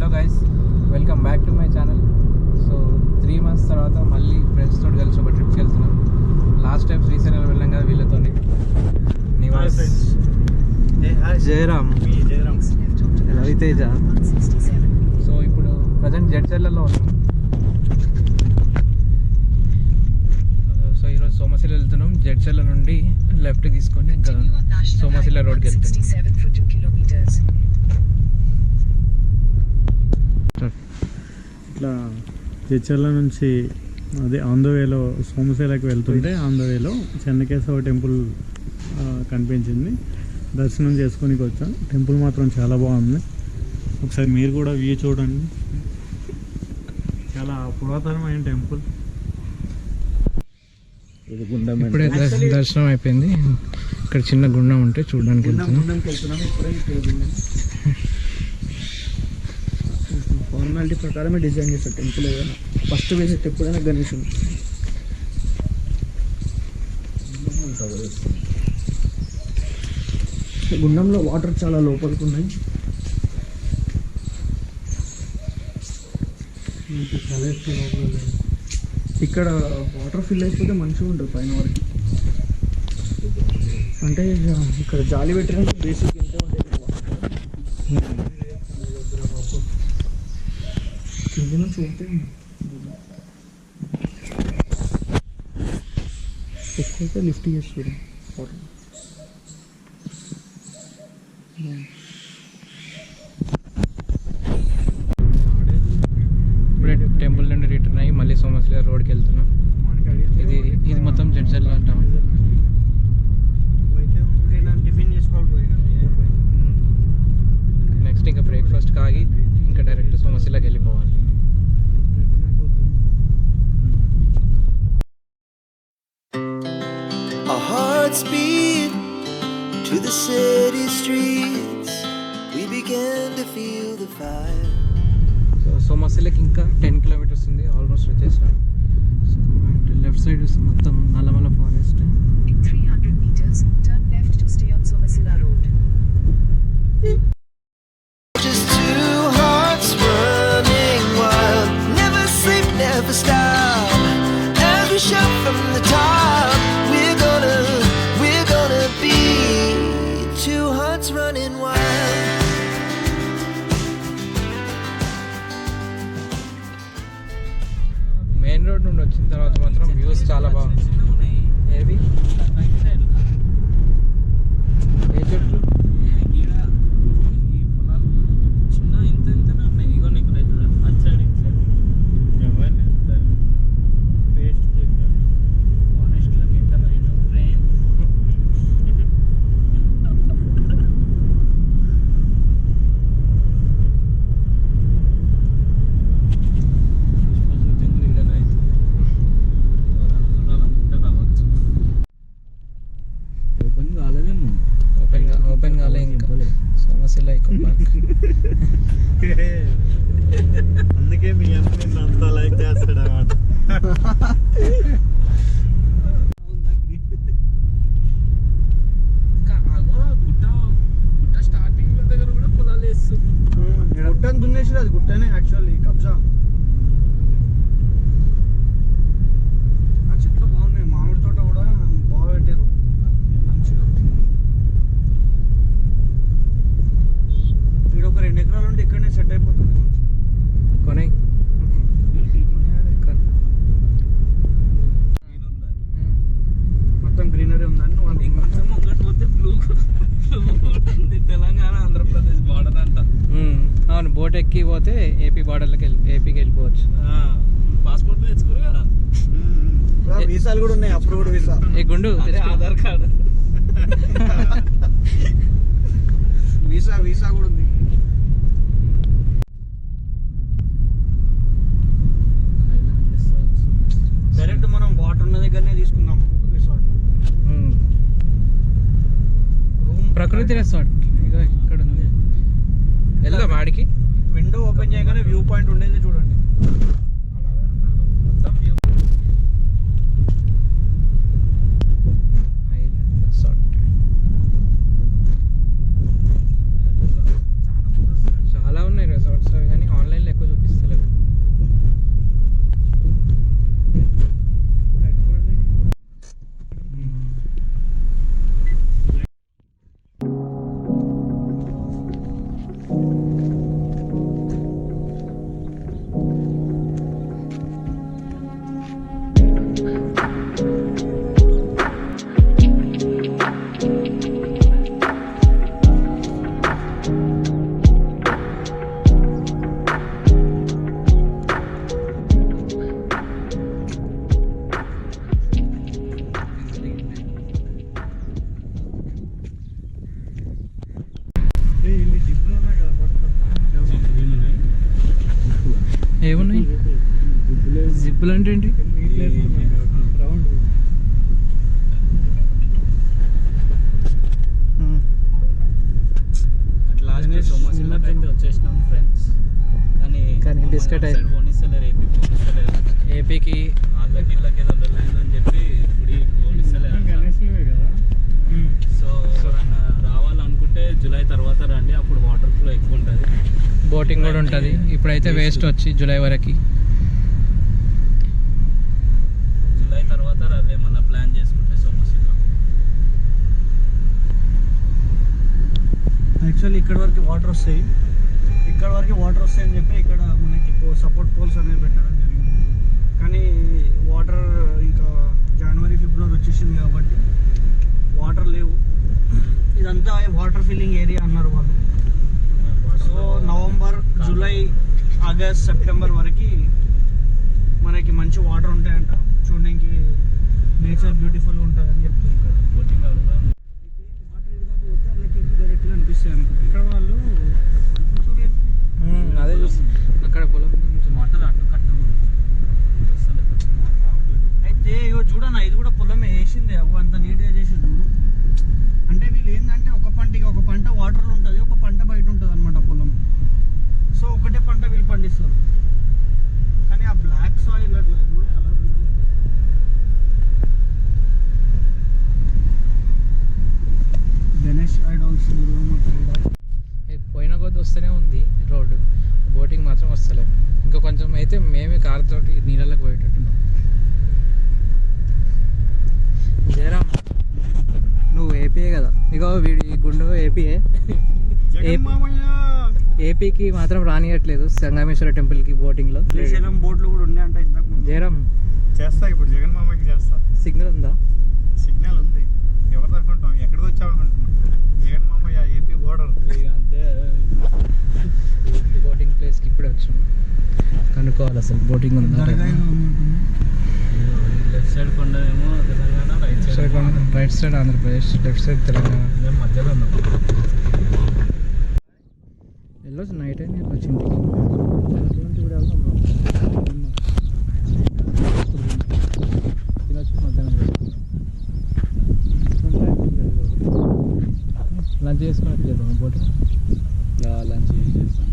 Hello guys, welcome back to my channel. So 3 months తర్వాత మళ్ళీ friends తోటి కలిసి ఒక ట్రిప్కి వెళ్తున్నాం. లాస్ట్ టైం శ్రీశైలం వెళ్ళాం కదా వీళ్ళతో. నివాస్, జయరామ్, రవితేజ. సో ఇప్పుడు ప్రజెంట్ జడ్చర్లలో ఉన్నాం. సో ఈరోజు సోమశిల వెళ్తున్నాం. జడ్చర్ల నుండి లెఫ్ట్ తీసుకొని ఇంకా సోమశిల రోడ్కి వెళ్తున్నాం. ఇట్లా జడ్చర్ల నుంచి అదే ఆన్ ద వేలో సోమశిలకు వెళ్తుంటే ఆన్ ద వేలో చెన్నకేశవ టెంపుల్ కనిపించింది. దర్శనం చేసుకొని వచ్చాం. టెంపుల్ మాత్రం చాలా బాగుంది. ఒకసారి మీరు కూడా వ్యూ చూడండి. చాలా పురాతనమైన టెంపుల్. ఇప్పుడే దర్శనం అయిపోయింది. ఇక్కడ చిన్న గుండం ఉంటే చూడడానికి వెళ్తున్నాం. ఫార్మాలిటీ ప్రకారమే డిజైన్ చేస్తారు టెంపుల్. ఏదైనా ఫస్ట్ వేసే ఎప్పుడైనా గణేశుడు. గుండంలో వాటర్ చాలా లోపలికి ఉన్నాయి. ఇక్కడ వాటర్ ఫిల్ అయిపోతే మంచిగా ఉంటుంది పైన వరకు. అంటే ఇక్కడ జాలి పెట్టడానికి బేసిక్ ఇంతే ఉంటుంది. కింద నుంచి పోతే ఎక్కువైతే లిఫ్ట్ చేస్తారు వాటర్. ఇప్పుడే టెంపుల్ నుండి రిటర్న్ అయ్యి మళ్ళీ సోమశిల రోడ్కి వెళ్తున్నాం. ఇది మొత్తం జడ్చర్ల అంటాం. నెక్స్ట్ ఇంకా బ్రేక్ఫాస్ట్ కాగి ఇంకా డైరెక్ట్ సోమశిలకి వెళ్ళిపోవాలి. Our hearts beat to the city streets. We began to feel the fire. So సోమశిలకి ఇంకా 10 kilometers ఉంది. ఆల్మోస్ట్ వచ్చేసాం. లెఫ్ట్ సైడ్ మొత్తం Nallamala forest. In 300 meters, turn left to stay on Somasila Road. Just two hearts running wild. Never sleep, never stop. As we shout from the top, we're gonna be two hearts running wild. Main road నుండి వచ్చిన తర్వాత మాత్రం views చాలా బాగుంది. ఏవి ఏ చెట్లు open కాలే ఇంకా సోమశిల ఎకో పార్క్. అందుకే మీ అన్న అంతా లైక్ చేస్తాడు అన్నమాట. గుట్ట స్టార్టింగ్ దగ్గర కూడా పొలాలు వేస్తుంది. గుట్టని దున్నేసి అది గుట్టనే యాక్చువల్లీ కబ్జా. చెట్లు బాగున్నాయి. మామిడి తోట కూడా బాగా పెట్టారు మంచిగా. ఇక్కడ ఒక 2 ఎకరాలు ఉంటే ఇక్కడనే సెట్ అయిపోతుంది. కొనే మొత్తం గ్రీనరీ ఉందని నువ్వు తెలంగాణ ఆంధ్రప్రదేశ్ బార్డర్ అంట. అవును, బోట్ ఎక్కి పోతే ఏపీకి వెళ్ళిపోవచ్చు. పాస్పోర్ట్ తెచ్చుకోరు కదా. వీసాలు కూడా ఉన్నాయి. Approved visa. ఏ గుండు ఆధార్ కార్డు వీసా కూడా ఉంది. డైరెక్ట్ మనం వాటర్ ఉన్న దగ్గరనే తీసుకుందాం రిసార్ట్. ప్రకృతి రిసార్ట్ ఇక ఇక్కడ ఉంది. వెళ్దాం ఆడికి. విండో ఓపెన్ చేయగానే వ్యూ పాయింట్ ఉండేది చూడండి. మొత్తం చాలా ఉన్నాయి రిసార్ట్స్ కానీ ఏమున్నాయి జిప్పులు అంటే ఏంటి? రౌండ్ లాస్ట్ సోమశిలకు అయితే వచ్చేసినాం ఫ్రెండ్స్. కానీ బిస్కెట్ అయితే పోనిస్తలేరు, ఏపీ పోనిస్తలేరు. ఏపీకి వాళ్ళకి ఇళ్ళకి ఏదో వెళ్ళాలని చెప్పి గుడి పోనిస్తలేరు. గణేష్లువే కదా. సో ఎవరైనా రావాలనుకుంటే జూలై తర్వాత రండి, అప్పుడు వాటర్ ఫ్లో ఎక్కువ ఉంటుంది. బోటింగ్ కూడా ఉంటుంది. ఇప్పుడైతే వేస్ట్ వచ్చి జూలై వరకు. జూలై తర్వాత రండి మన ప్లాన్ చేసుకుంటే సోమశిల. యాక్చువల్లీ ఇక్కడ వరకు వాటర్ వస్తాయి, ఇక్కడ వరకు వాటర్ వస్తాయి అని చెప్పి ఇక్కడ మనకి సపోర్ట్ పోల్స్ అనేవి పెట్టడం జరిగింది. కానీ వాటర్ ఇంకా జనవరి ఫిబ్రవరి వచ్చేసింది కాబట్టి వాటర్ లేవు. ఇదంతా వాటర్ ఫిల్లింగ్ ఏరియా అన్నారు వాళ్ళు. So November, July, August, September వరకు మనకి మంచి వాటర్ ఉంటాయంట. చూడడానికి నేచర్ బ్యూటిఫుల్గా ఉంటుంది అని చెప్తుంది ఇక్కడ. బోటింగ్ అడుగుదాం. వాటర్ ఇవ్వకపోతే వాళ్ళకి డైరెక్ట్గా అనిపిస్తాయి అనుకుంటా. ఇక్కడ వాళ్ళు అదే చూసి అక్కడ పొలం వాటర్ అటు కట్టు అసలు అయితే ఇగో చూడన్న, ఇది కూడా పొలమే వేసిందే. అవ్వ అంత నీట్గా చేసి చూడు. అంటే వీళ్ళు ఏంటంటే ఒక పంట వాటర్లో ఉంటుంది, ఒక పంట బయట ఉంటుంది అనమాట పొలం. సో ఒకటే పంట వీళ్ళు పండిస్తారు. కానీ ఆ బ్లాక్ సాయిల్ అట్లా చూడు కలర్. గణేష్ ఐడాల్స్, దుర్గమ్మ ఐడాల్స్. పోయిన కొద్ది వస్తూనే ఉంది రోడ్డు, బోటింగ్ మాత్రం వస్తలేదు. ఇంకా కొంచెం అయితే మేమే కారుతోటి నీళ్ళకి పోయేటట్టున్నాం. జయరామ్, నువ్వు ఏపీయే కదా, ఇగో వీడి గుండు ఏపీయే. ఏపీకి మాత్రం రానియట్లేదు సంగమేశ్వర టెంపుల్కి బోటింగ్లో. శ్రీశైలం బోట్లు కూడా ఉన్నాయంట ఇంతకు ముందు. జయరామ్, చేస్తా, ఇప్పుడు జగన్ మామకి చేస్తా. సిగ్నల్ ఉందా? సిగ్నల్ ఉంది. ఎవరు అనుకుంటాం, ఎక్కడికి వచ్చావు అనుకుంటున్నాం. జగన్ మామయ్య ఏపీ బోర్డర్. ఇక అంతే. బోటింగ్ ప్లేస్కి ఇప్పుడే వచ్చాము, కనుక్కోవాలి అసలు బోటింగ్ ఉందా. దర్గా ఏదో ఉన్నట్టుంది. లెఫ్ట్ సైడ్ కొండేమో Telangana, right side right side Andhra Pradesh, left side Telangana. మేము మధ్యలో ఉన్నాం. వెళ్ళొచ్చు, నైట్ అయింది వెళ్ళొచ్చు ఇంటికి. తినొచ్చు, మధ్యాహ్నం లంచ్ చేసుకున్నట్టు చేద్దాం బోటింగ్. లంచ్ చేస్తాం.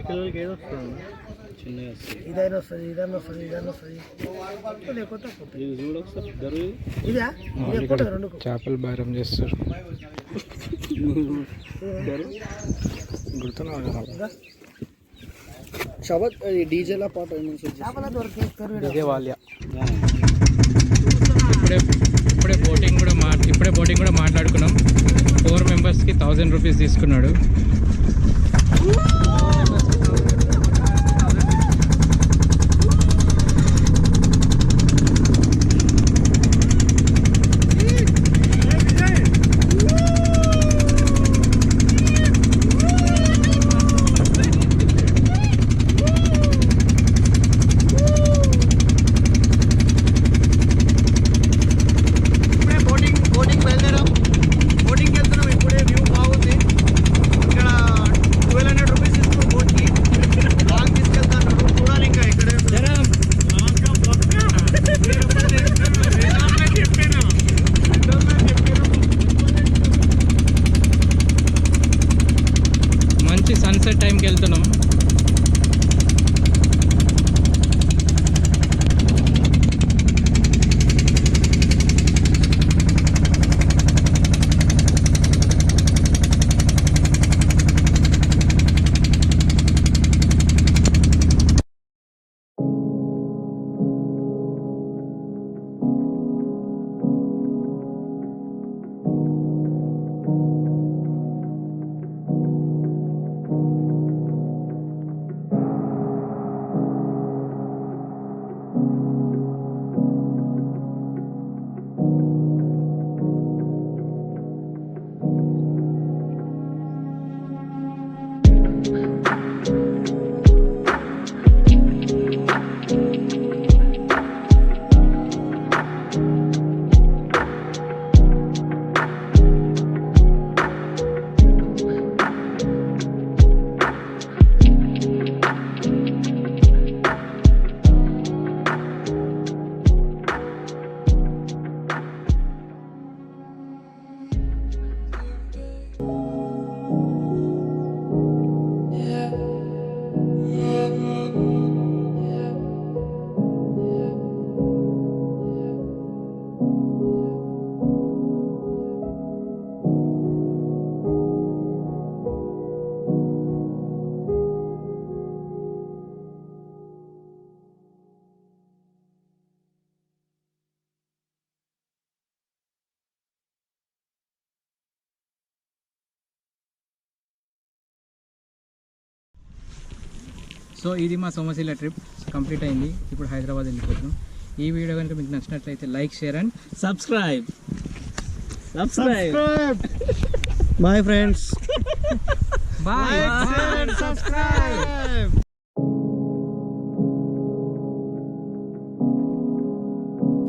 చిన్నగా వస్తుంది. ఇదైనా వస్తుంది, ఇదైనా వస్తుంది, ఇదైనా వస్తుంది. లేకపోతే ఇది చూడు ఒకసారి గరువు. ఇదా ఇక్కడ చేపలు బేరం చేస్తారు. గుర్తున్నావు కదా షబత్ డీజేల పాట ఇదే వాళ్ళ. ఇప్పుడే బోటింగ్ కూడా మాట్లాడుకున్నాం. 4 మెంబర్స్కి 1000 రూపీస్ తీసుకున్నాడు. బోటింగ్ బయలుదేరాం. బోటింగ్కి వెళ్తున్నాం. ఇప్పుడే వ్యూ బాగుంది. ఇక్కడ సో ఇది మా సోమశిల ట్రిప్ కంప్లీట్ అయింది. ఇప్పుడు హైదరాబాద్ వెళ్ళిపోతున్నాం. ఈ వీడియో కనుక మీకు నచ్చినట్లయితే like, share and subscribe. Bye friends. Bye. Subscribe.